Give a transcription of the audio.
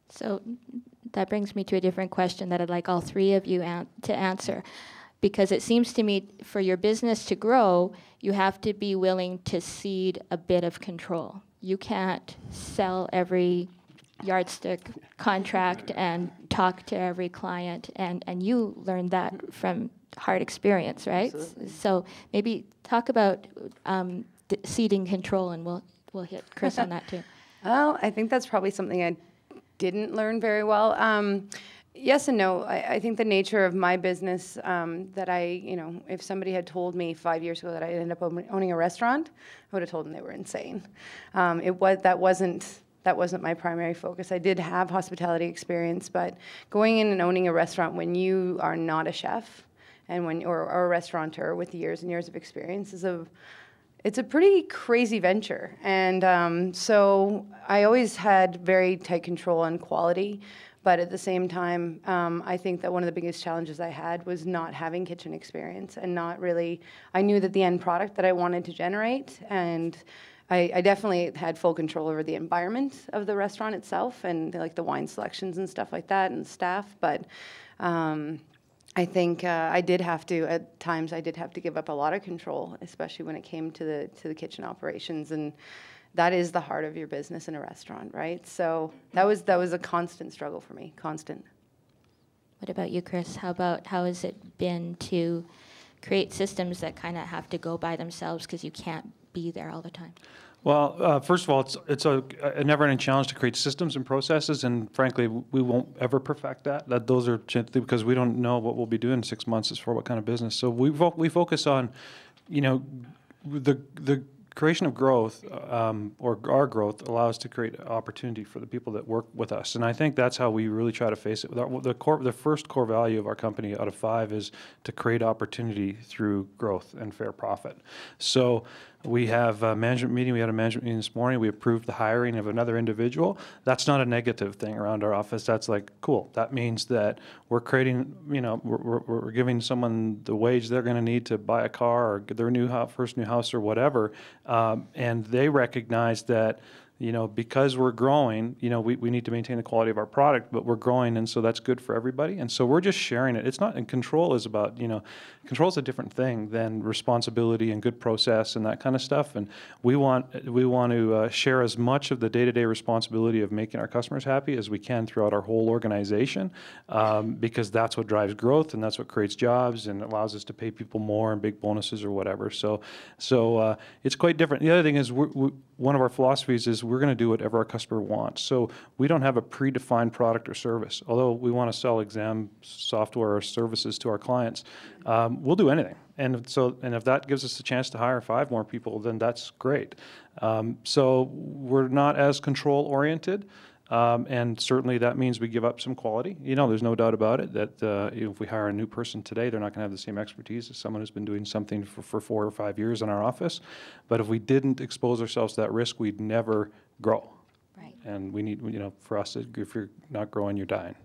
So that brings me to a different question that I'd like all three of you to answer. Because it seems to me for your business to grow, you have to be willing to cede a bit of control. You can't sell every yardstick contract and talk to every client, and you learned that from hard experience, right? Absolutely. So maybe talk about ceding control, and we'll hit Chris on that too. Well, I think that's probably something I didn't learn very well. Yes and no. I think the nature of my business, that if somebody had told me 5 years ago that I'd end up owning a restaurant, I would have told them they were insane. That wasn't my primary focus. I did have hospitality experience, but going in and owning a restaurant when you are not a chef and or a restaurateur with years and years of experience it's a pretty crazy venture. And so I always had very tight control on quality. But at the same time, I think that one of the biggest challenges I had was not having kitchen experience and not really, I knew that the end product that I wanted to generate, and I definitely had full control over the environment of the restaurant itself and like the wine selections and stuff like that and staff. But I think at times I did have to give up a lot of control, especially when it came to the kitchen operations. And that is the heart of your business in a restaurant, right? So that was a constant struggle for me, constant. What about you, Chris? How has it been to create systems that kind of have to go by themselves because you can't be there all the time? Well, first of all, it's a never-ending challenge to create systems and processes, and frankly, we won't ever perfect that. Those are because we don't know what we'll be doing in 6 months as for what kind of business. So we focus on, the creation of growth, or our growth, allows to create opportunity for the people that work with us, and I think that's how we really try to face it. The first core value of our company out of 5 is to create opportunity through growth and fair profit. So we have a management meeting. We had a management meeting this morning. We approved the hiring of another individual. That's not a negative thing around our office. That's like, cool. That means that we're creating, we're giving someone the wage they're going to need to buy a car or get their first new house or whatever. And they recognize that, because we're growing, we need to maintain the quality of our product, but we're growing, and so that's good for everybody. And so we're just sharing it. It's not, and control is about, control is a different thing than responsibility and good process and that kind of stuff. And we want to share as much of the day-to-day responsibility of making our customers happy as we can throughout our whole organization, because that's what drives growth and that's what creates jobs and allows us to pay people more and big bonuses or whatever. So it's quite different. The other thing is one of our philosophies is we're going to do whatever our customer wants. So we don't have a predefined product or service. Although we want to sell exam software or services to our clients, we'll do anything. And if that gives us a chance to hire 5 more people, then that's great. So we're not as control oriented. And certainly that means we give up some quality. There's no doubt about it that if we hire a new person today, they're not going to have the same expertise as someone who's been doing something for 4 or 5 years in our office. But if we didn't expose ourselves to that risk, we'd never grow. Right. And we need, for us, if you're not growing, you're dying.